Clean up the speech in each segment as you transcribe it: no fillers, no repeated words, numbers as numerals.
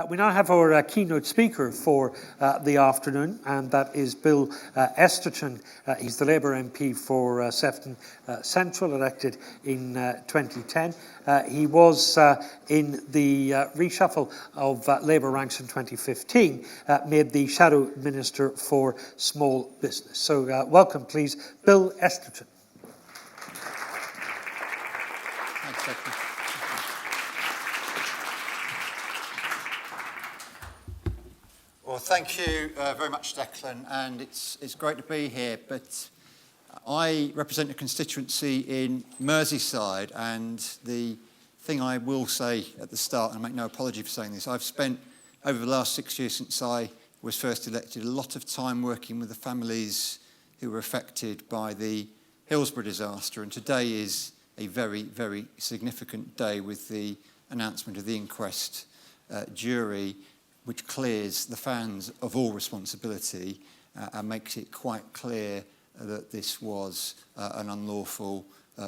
We now have our keynote speaker for the afternoon, and that is Bill Esterson. He's the Labour MP for Sefton Central, elected in 2010. He was in the reshuffle of Labour ranks in 2015, made the Shadow Minister for Small Business. So welcome, please, Bill Esterson. Thanks, Declan. Well, thank you very much, Declan, and it's great to be here. But I represent a constituency in Merseyside, and the thing I will say at the start, and I make no apology for saying this, I've spent over the last 6 years since I was first elected a lot of time working with the families who were affected by the Hillsborough disaster, and today is a very, very significant day with the announcement of the inquest jury, which clears the fans of all responsibility and makes it quite clear that this was an unlawful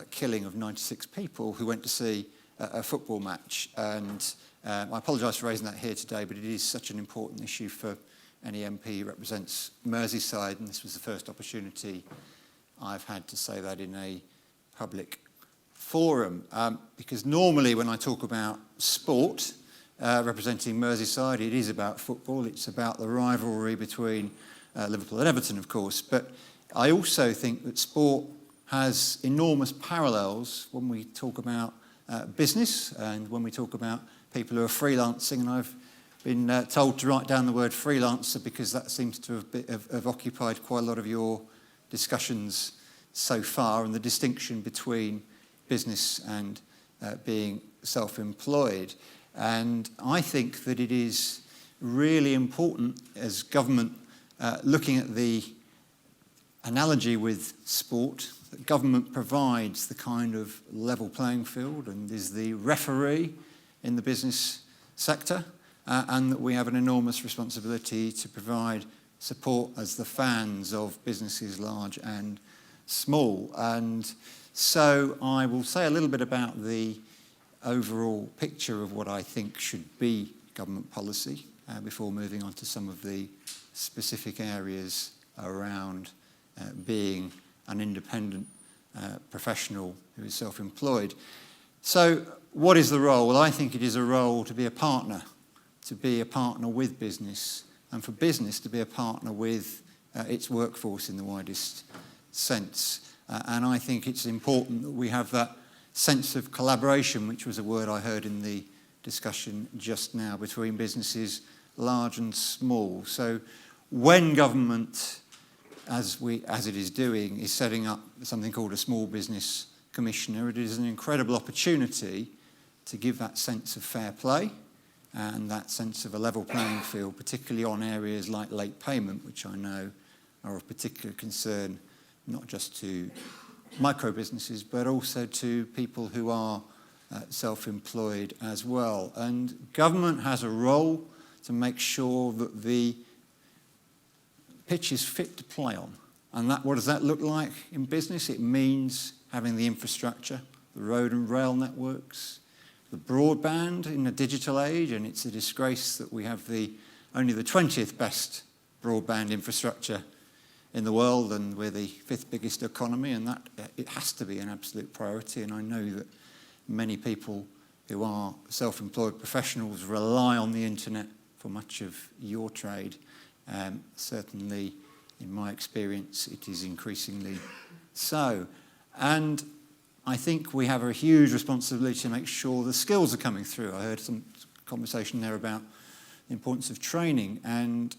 killing of 96 people who went to see a football match. And I apologise for raising that here today, but it is such an important issue for any MP who represents Merseyside, and this was the first opportunity I've had to say that in a public forum. Because normally when I talk about sport, representing Merseyside, it is about football. It's about the rivalry between Liverpool and Everton, of course. But I also think that sport has enormous parallels when we talk about business and when we talk about people who are freelancing. And I've been told to write down the word freelancer because that seems to have occupied quite a lot of your discussions so far, and the distinction between business and being self-employed. And I think that it is really important as government, looking at the analogy with sport, that government provides the kind of level playing field and is the referee in the business sector, and that we have an enormous responsibility to provide support as the fans of businesses large and small. And so I will say a little bit about the overall picture of what I think should be government policy before moving on to some of the specific areas around being an independent professional who is self-employed. So what is the role? Well, I think it is a role to be a partner with business, and for business to be a partner with its workforce in the widest sense. And I think it's important that we have that sense of collaboration, which was a word I heard in the discussion just now, between businesses large and small. So when government, as it is doing, is setting up something called a Small Business Commissioner, it is an incredible opportunity to give that sense of fair play and that sense of a level playing field, particularly on areas like late payment, which I know are of particular concern, not just to micro businesses, but also to people who are self-employed as well. And government has a role to make sure that the pitch is fit to play on. And what does that look like in business? It means having the infrastructure, the road and rail networks, the broadband in the digital age, and it's a disgrace that we have only the 20th best broadband infrastructure in the world, and we're the 5th biggest economy, and that it has to be an absolute priority. And I know that many people who are self-employed professionals rely on the internet for much of your trade. Certainly, in my experience, it is increasingly so. And I think we have a huge responsibility to make sure the skills are coming through. I heard some conversation there about the importance of training, and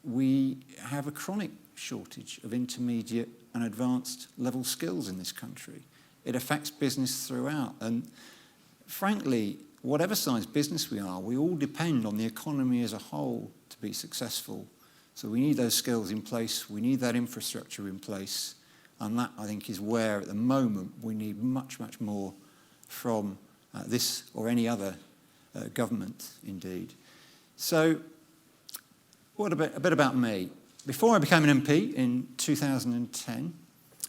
we have a chronic shortage of intermediate and advanced level skills in this country. It affects business throughout, and frankly, whatever size business we are, we all depend on the economy as a whole to be successful. So we need those skills in place, we need that infrastructure in place, and that, I think, is where at the moment we need much, much more from this or any other government indeed. So a bit about me. Before I became an MP in 2010,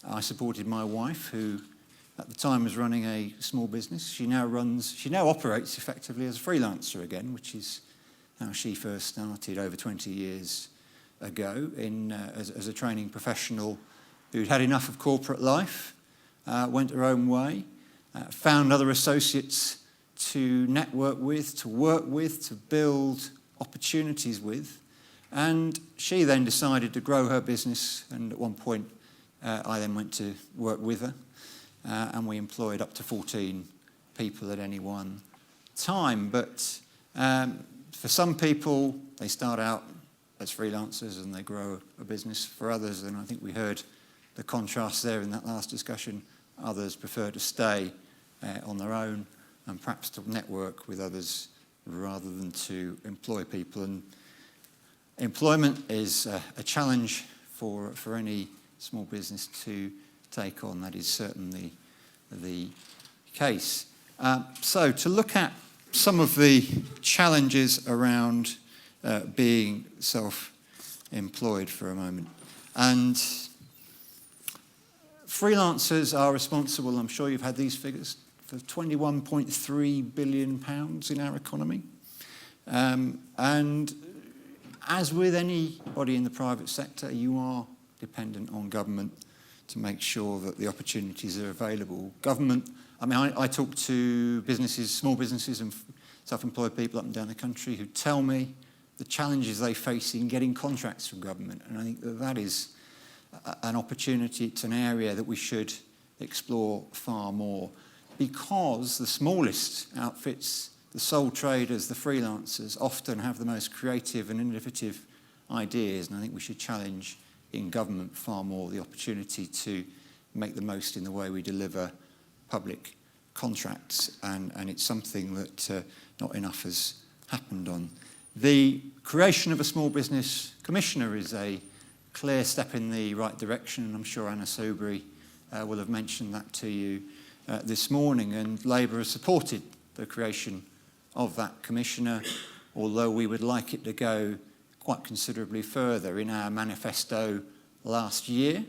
I supported my wife, who at the time was running a small business. She now operates effectively as a freelancer again, which is how she first started over 20 years ago as a training professional who'd had enough of corporate life, went her own way, found other associates to network with, to work with, to build opportunities with. And she then decided to grow her business, and at one point I then went to work with her, and we employed up to 14 people at any one time. But for some people, they start out as freelancers and they grow a business. For others, and I think we heard the contrast there in that last discussion, others prefer to stay on their own and perhaps to network with others rather than to employ people. And employment is a challenge for any small business to take on. That is certainly the case. So to look at some of the challenges around being self-employed for a moment. And freelancers are responsible, I'm sure you've had these figures, for £21.3 billion in our economy. And as with anybody in the private sector, you are dependent on government to make sure that the opportunities are available. Government, I mean, I talk to businesses, small businesses and self-employed people up and down the country who tell me the challenges they face in getting contracts from government. And I think that is an opportunity, it's an area that we should explore far more, because the smallest outfits, the sole traders, the freelancers, often have the most creative and innovative ideas, and I think we should challenge in government far more the opportunity to make the most in the way we deliver public contracts, and it's something that not enough has happened on. The creation of a small business commissioner is a clear step in the right direction, and I'm sure Anna Soubry will have mentioned that to you this morning, and Labour has supported the creation of that commissioner, although we would like it to go quite considerably further. In our manifesto last year,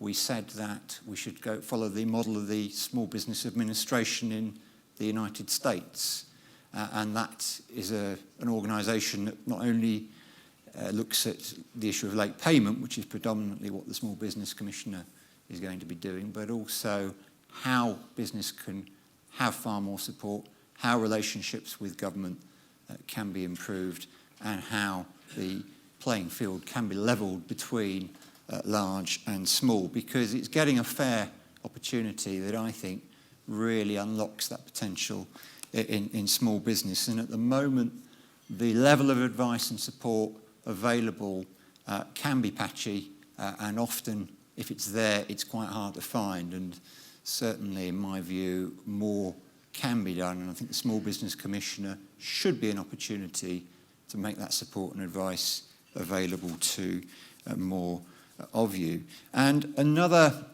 we said that we should follow the model of the Small Business Administration in the United States, and that is an organisation that not only looks at the issue of late payment, which is predominantly what the Small Business Commissioner is going to be doing, but also how business can have far more support, how relationships with government can be improved, and how the playing field can be levelled between large and small, because it's getting a fair opportunity that I think really unlocks that potential in small business. And at the moment, the level of advice and support available can be patchy, and often, if it's there, it's quite hard to find. And certainly, in my view, more can be done, and I think the Small Business Commissioner should be an opportunity to make that support and advice available to more of you. And another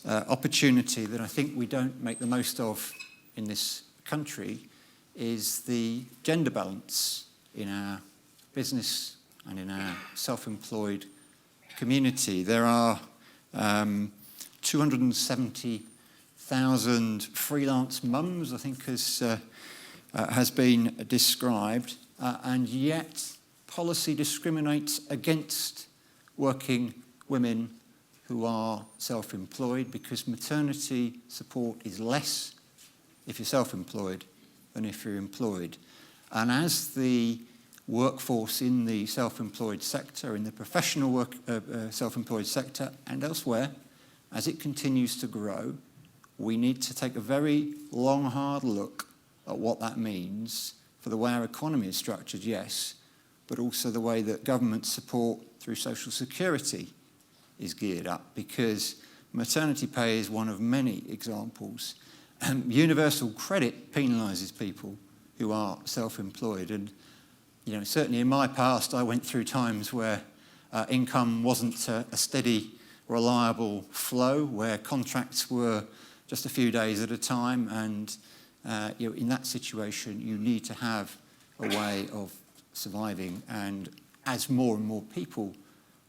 opportunity that I think we don't make the most of in this country is the gender balance in our business and in our self-employed community. There are 270,000 freelance mums, I think, has been described, and yet policy discriminates against working women who are self-employed, because maternity support is less if you're self-employed than if you're employed. And as the workforce in the self-employed sector, in the professional self-employed sector and elsewhere, as it continues to grow, we need to take a very long, hard look at what that means for the way our economy is structured, yes, but also the way that government support through social security is geared up, because maternity pay is one of many examples. Universal credit penalises people who are self-employed, and certainly in my past I went through times where income wasn't a steady, reliable flow, where contracts were just a few days at a time, and in that situation you need to have a way of surviving. And as more and more people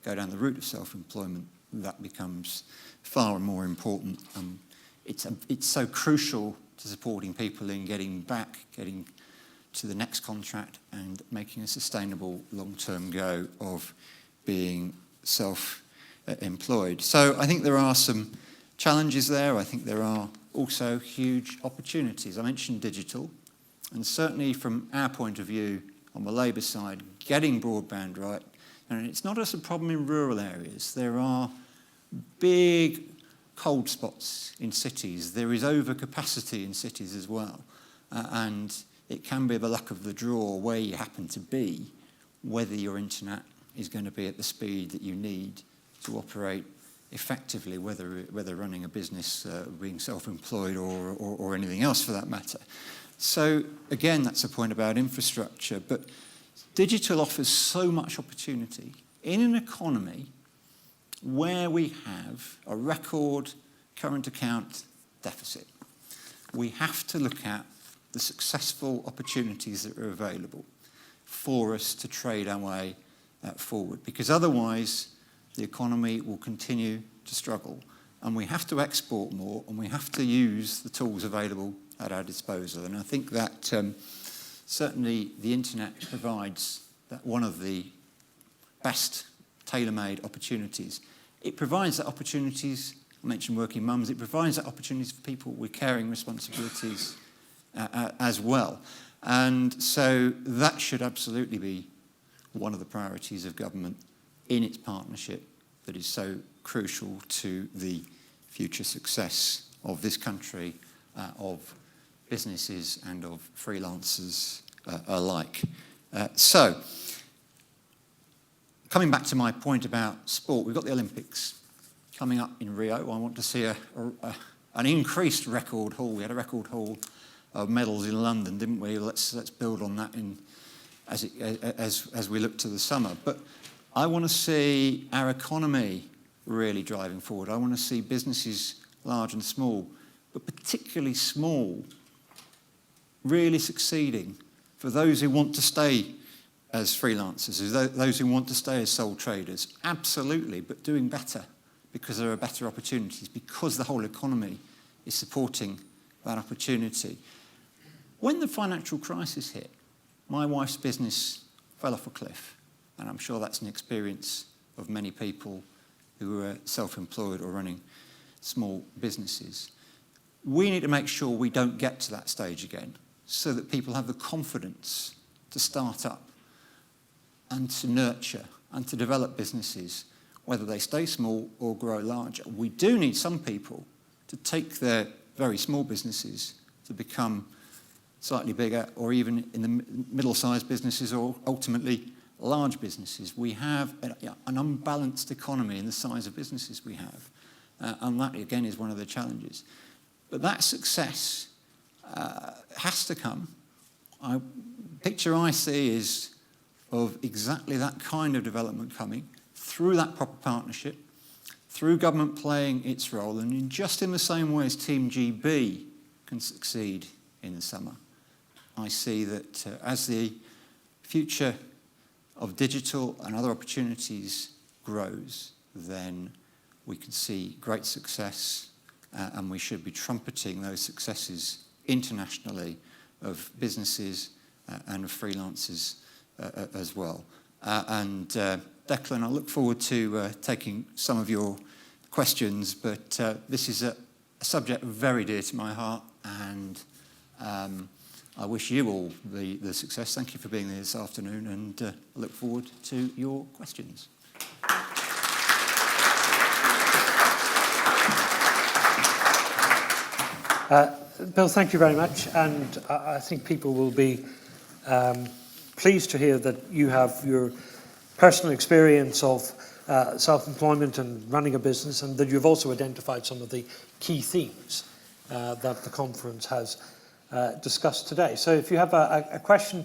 go down the route of self-employment, that becomes far more important. It's so crucial to supporting people in getting to the next contract and making a sustainable long-term go of being self-employed. So I think there are some challenges there. I think there are also huge opportunities. I mentioned digital, and certainly from our point of view on the Labour side, getting broadband right, and it's not just a problem in rural areas. There are big cold spots in cities. There is overcapacity in cities as well. And it can be the luck of the draw where you happen to be, whether your internet is going to be at the speed that you need to operate effectively, whether running a business, being self-employed or anything else for that matter. So again, that's a point about infrastructure, but digital offers so much opportunity in an economy where we have a record current account deficit. We have to look at the successful opportunities that are available for us to trade our way forward, because otherwise the economy will continue to struggle, and we have to export more, and we have to use the tools available at our disposal. And I think that certainly the internet provides that one of the best tailor-made opportunities. It provides that opportunities, I mentioned working mums, it provides that opportunities for people with caring responsibilities as well. And so that should absolutely be one of the priorities of government in its partnership that is so crucial to the future success of this country, of businesses and of freelancers alike. So, coming back to my point about sport, we've got the Olympics coming up in Rio. I want to see an increased record haul. We had a record haul of medals in London, didn't we? Let's build on that as we look to the summer. But I want to see our economy really driving forward. I want to see businesses, large and small, but particularly small, really succeeding for those who want to stay as freelancers, those who want to stay as sole traders. Absolutely, but doing better because there are better opportunities, because the whole economy is supporting that opportunity. When the financial crisis hit, my wife's business fell off a cliff, and I'm sure that's an experience of many people who are self-employed or running small businesses. We need to make sure we don't get to that stage again, so that people have the confidence to start up and to nurture and to develop businesses, whether they stay small or grow larger. We do need some people to take their very small businesses to become slightly bigger, or even in the middle-sized businesses, or ultimately large businesses. We have an unbalanced economy in the size of businesses we have, and that again is one of the challenges. But that success has to come. Picture I see is of exactly that kind of development coming through that proper partnership, through government playing its role, and just in the same way as Team GB can succeed in the summer. I see that as the future of digital and other opportunities grows, then we can see great success, and we should be trumpeting those successes internationally of businesses and of freelancers as well. And Declan, I look forward to taking some of your questions, but this is a subject very dear to my heart, and I wish you all the success. Thank you for being here this afternoon, and I look forward to your questions. Bill, thank you very much, and I think people will be pleased to hear that you have your personal experience of self-employment and running a business, and that you've also identified some of the key themes that the conference has discussed today. So if you have a question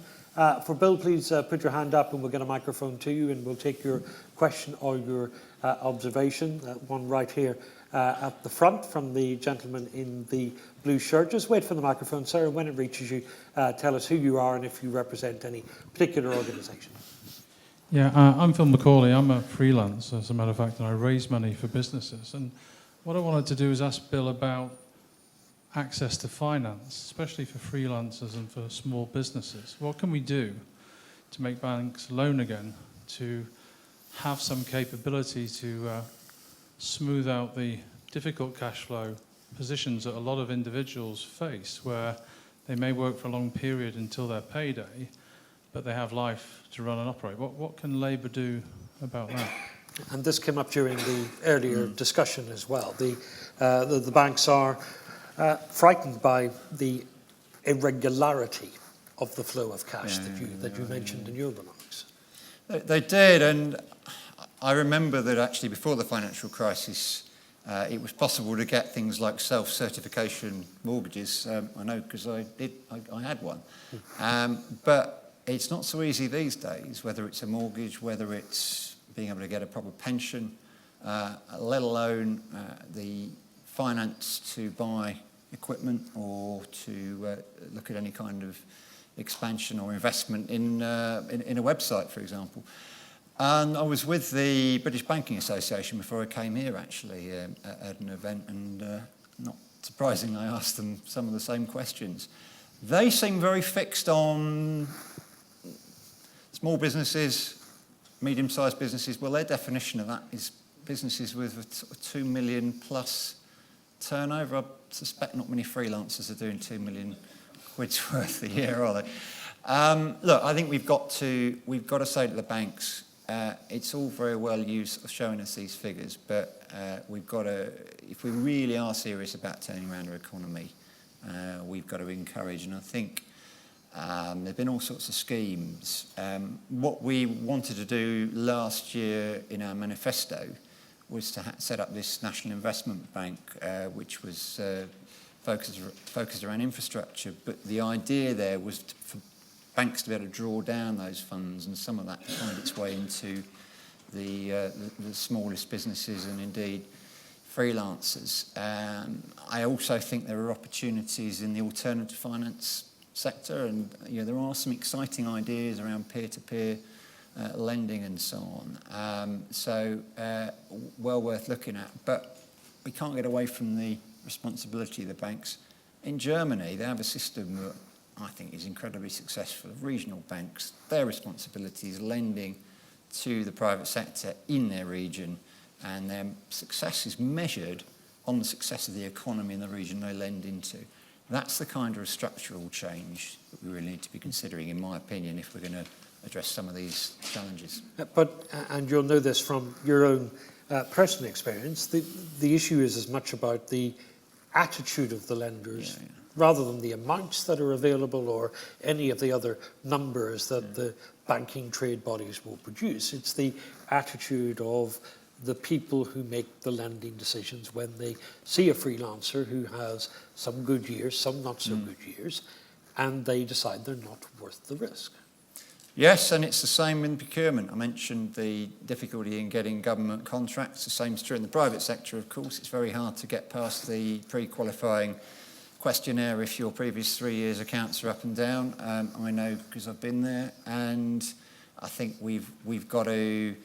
for Bill, please put your hand up and we'll get a microphone to you, and we'll take your question or your observation. One right here at the front from the gentleman in the blue shirt. Just wait for the microphone, sir, and when it reaches you, tell us who you are and if you represent any particular organisation. Yeah, I'm Phil McCauley. I'm a freelance, as a matter of fact, and I raise money for businesses. And what I wanted to do is ask Bill about access to finance, especially for freelancers and for small businesses. What can we do to make banks loan again, to have some capability to smooth out the difficult cash flow positions that a lot of individuals face, where they may work for a long period until their payday, but they have life to run and operate? What can Labour do about that? And this came up during the earlier discussion as well. The banks are frightened by the irregularity of the flow of cash that you mentioned in your remarks. They did, and I remember that actually before the financial crisis, it was possible to get things like self-certification mortgages. I know because I had one. But it's not so easy these days, whether it's a mortgage, whether it's being able to get a proper pension, let alone the finance to buy equipment or to look at any kind of expansion or investment in a website, for example. And I was with the British Banking Association before I came here, actually, at an event, and not surprisingly, I asked them some of the same questions. They seem very fixed on small businesses, medium-sized businesses. Well, their definition of that is businesses with a sort of 2 million plus turnover. I suspect not many freelancers are doing 2 million quid's worth a year, are they? Look, I think we've got to say to the banks, it's all very well used showing us these figures, but we've got to, if we really are serious about turning around our economy, we've got to encourage, and I think there have been all sorts of schemes. What we wanted to do last year in our manifesto was to set up this National Investment Bank, which was focused around infrastructure, but the idea there was for banks to be able to draw down those funds, and some of that to find its way into the smallest businesses and indeed freelancers. I also think there are opportunities in the alternative finance sector, and there are some exciting ideas around peer-to-peer lending and so on. Well worth looking at, but we can't get away from the responsibility of the banks. In Germany, they have a system that I think is incredibly successful of regional banks. Their responsibility is lending to the private sector in their region, and their success is measured on the success of the economy in the region they lend into. That's the kind of structural change that we really need to be considering, in my opinion, if we're going to address some of these challenges. And you'll know this from your own personal experience, the issue is as much about the attitude of the lenders rather than the amounts that are available or any of the other numbers that the banking trade bodies will produce. It's the attitude of the people who make the lending decisions when they see a freelancer who has some good years, some not so good years, and they decide they're not worth the risk. Yes, and it's the same in procurement. I mentioned the difficulty in getting government contracts. The same is true in the private sector, of course. It's very hard to get past the pre-qualifying questionnaire if your previous 3 years' accounts are up and down. I know because I've been there, and I think we've got to.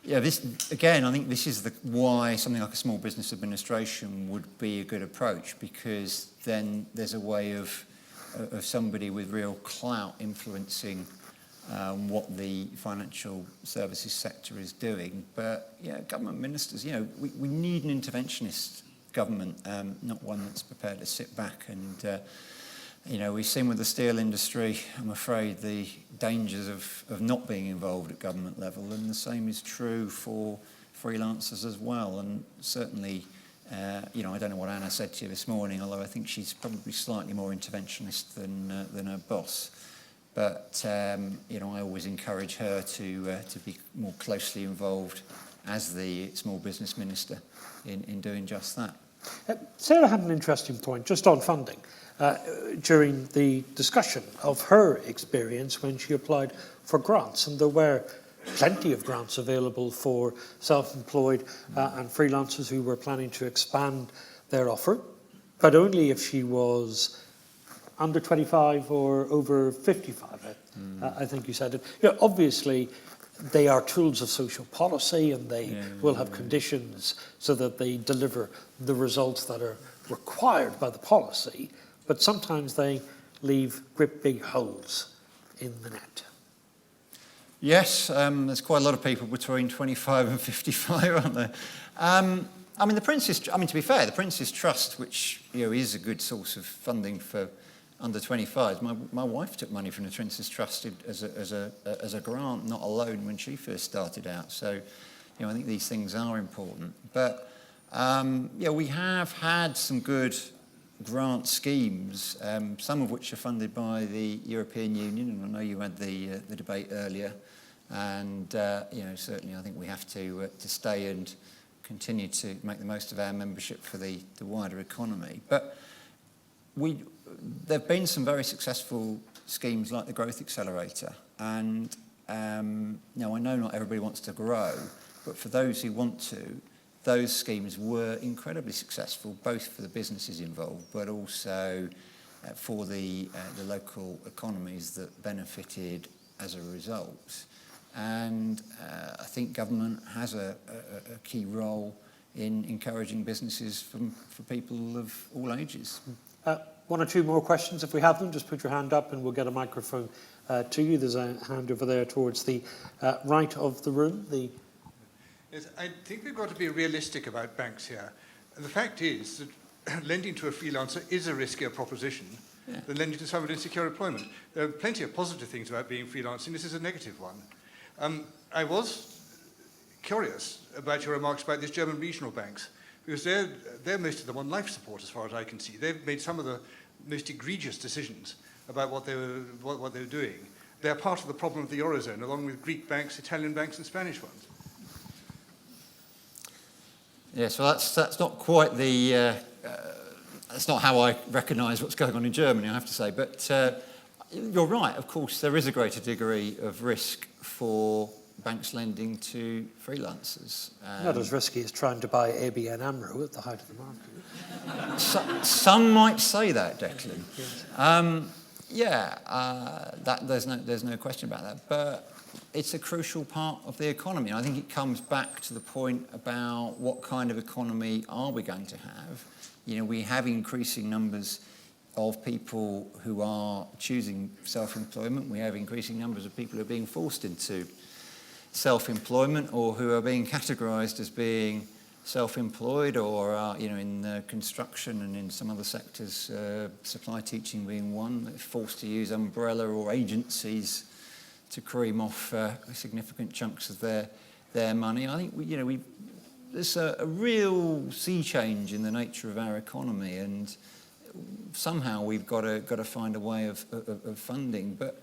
This again. I think this is why something like a small business administration would be a good approach, because then there's a way of somebody with real clout influencing what the financial services sector is doing. But government ministers, we need an interventionist government, not one that's prepared to sit back. And we've seen with the steel industry, I'm afraid, the dangers of not being involved at government level, and the same is true for freelancers as well. And certainly, I don't know what Anna said to you this morning, although I think she's probably slightly more interventionist than her boss. But I always encourage her to be more closely involved as the small business minister in doing just that. Sarah had an interesting point just on funding during the discussion of her experience when she applied for grants, and there were plenty of grants available for self-employed and freelancers who were planning to expand their offer, but only if she was under 25 or over 55, I think you said it. Obviously, they are tools of social policy, and they will have conditions so that they deliver the results that are required by the policy, but sometimes they leave great big holes in the net. Yes, there's quite a lot of people between 25 and 55, aren't there? I mean, to be fair, the Prince's Trust, which is a good source of funding for under 25s. My wife took money from the Prince's Trust as a grant, not a loan, when she first started out. So, I think these things are important. But we have had some good grant schemes, some of which are funded by the European Union, and I know you had the debate earlier. And certainly, I think we have to stay and continue to make the most of our membership for the wider economy. But there have been some very successful schemes like the Growth Accelerator, and I know not everybody wants to grow, but for those who want to, those schemes were incredibly successful, both for the businesses involved, but also for the local economies that benefited as a result. And I think government has a key role in encouraging businesses for people of all ages. One or two more questions, if we have them. Just put your hand up and we'll get a microphone to you. There's a hand over there towards the right of the room. Yes, I think we've got to be realistic about banks here. And the fact is that lending to a freelancer is a riskier proposition than lending to someone in secure employment. There are plenty of positive things about being freelancing. This is a negative one. I was curious about your remarks about these German regional banks, because they're most of them on life support, as far as I can see. They've made some of the most egregious decisions about what they were doing. They're part of the problem of the Eurozone, along with Greek banks, Italian banks, and Spanish ones. Yes, well, that's not quite the. That's not how I recognise what's going on in Germany, I have to say. But you're right. Of course, there is a greater degree of risk for banks lending to freelancers. Not as risky as trying to buy ABN AMRO at the height of the market. Some might say that, Declan. Yes. There's no question about that. But it's a crucial part of the economy. And I think it comes back to the point about what kind of economy are we going to have. We have increasing numbers of people who are choosing self-employment. We have increasing numbers of people who are being forced into self-employment, or who are being categorised as being self-employed, or are in construction and in some other sectors, supply teaching being one, forced to use umbrella or agencies to cream off significant chunks of their money. I think there's a real sea change in the nature of our economy, and somehow we've got to find a way of funding. But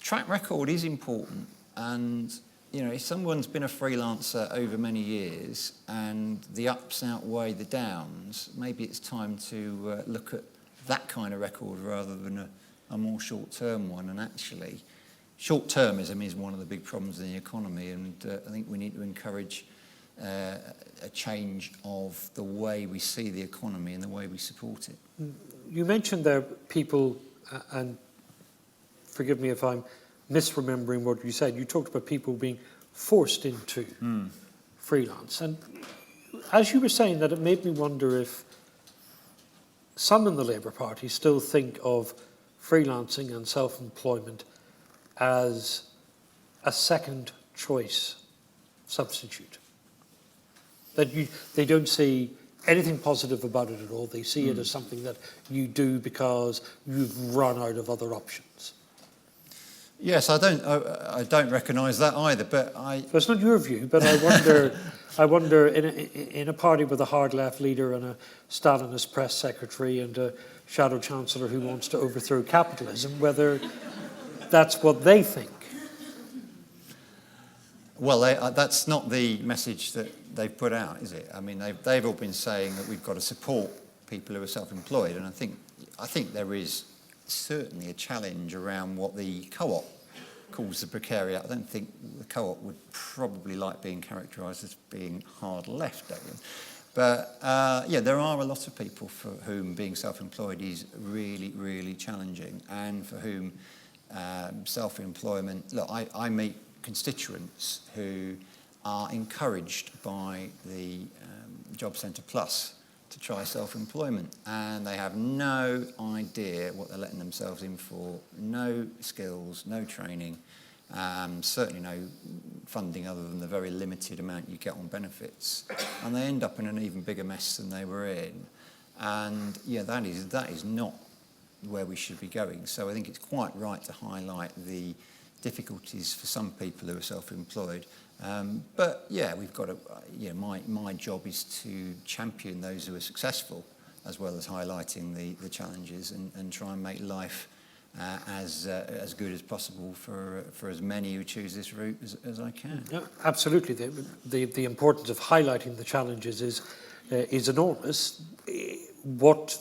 track record is important, and if someone's been a freelancer over many years and the ups outweigh the downs, maybe it's time to look at that kind of record rather than a more short-term one. And actually, short-termism is one of the big problems in the economy, and I think we need to encourage a change of the way we see the economy and the way we support it. You mentioned there people, and forgive me if I'm misremembering what you said, you talked about people being forced into freelance. And as you were saying that, it made me wonder if some in the Labour Party still think of freelancing and self-employment as a second choice substitute. That they don't see anything positive about it at all. They see it as something that you do because you've run out of other options. Yes, I don't recognise that either. But Well, it's not your view, but I wonder in a party with a hard left leader and a Stalinist press secretary and a shadow chancellor who wants to overthrow capitalism, whether that's what they think. Well, that's not the message that they've put out, is it? I mean, they've all been saying that we've got to support people who are self-employed, and I think there is certainly a challenge around what the co-op calls the precariat. I don't think the co-op would probably like being characterised as being hard left, Declan. But there are a lot of people for whom being self-employed is really, really challenging, and for whom self-employment. Look, I meet constituents who are encouraged by the Job Centre Plus to try self-employment, and they have no idea what they're letting themselves in for, no skills, no training, certainly no funding other than the very limited amount you get on benefits, and they end up in an even bigger mess than they were in. And yeah, that is not where we should be going. So I think it's quite right to highlight the difficulties for some people who are self-employed. But yeah, we've got to, my job is to champion those who are successful, as well as highlighting the challenges, and try and make life as good as possible for as many who choose this route as I can. Yeah, absolutely. The importance of highlighting the challenges is enormous. What,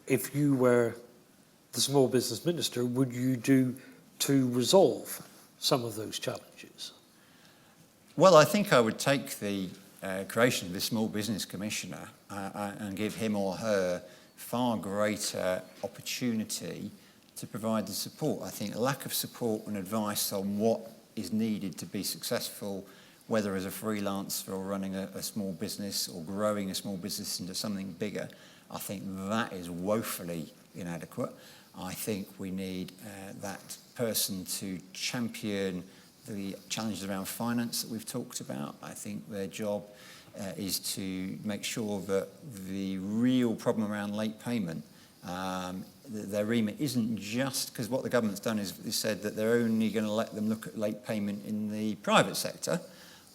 if you were the small business minister, would you do to resolve some of those challenges? Well, I think I would take the creation of the Small Business Commissioner and give him or her far greater opportunity to provide the support. I think a lack of support and advice on what is needed to be successful, whether as a freelancer or running a small business or growing a small business into something bigger, I think that is woefully inadequate. I think we need that person to champion the challenges around finance that we've talked about. I think their job is to make sure that the real problem around late payment, their remit isn't just, because what the government's done is said that they're only going to let them look at late payment in the private sector,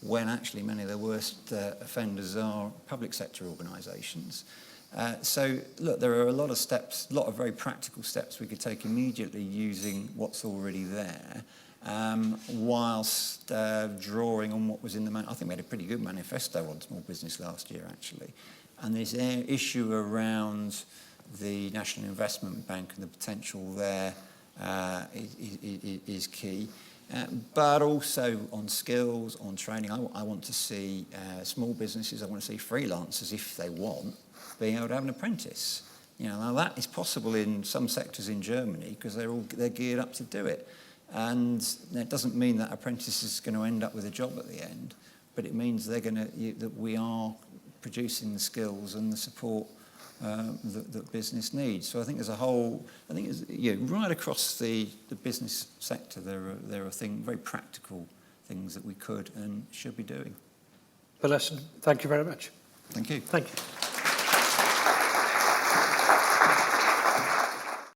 when actually many of the worst offenders are public sector organisations. So, look, there are a lot of steps, a lot of very practical steps we could take immediately using what's already there, whilst drawing on what was in the I think we had a pretty good manifesto on small business last year, actually. And this issue around the National Investment Bank and the potential there is key. But also on skills, on training. I want to see small businesses, I want to see freelancers, if they want, being able to have an apprentice. Now that is possible in some sectors in Germany because they're geared up to do it. And it doesn't mean that apprentice is going to end up with a job at the end, but it means that we are producing the skills and the support that business needs. So I think as a whole, right across the business sector, there are very practical things that we could and should be doing. Bill Esterson, thank you very much. Thank you. Thank you.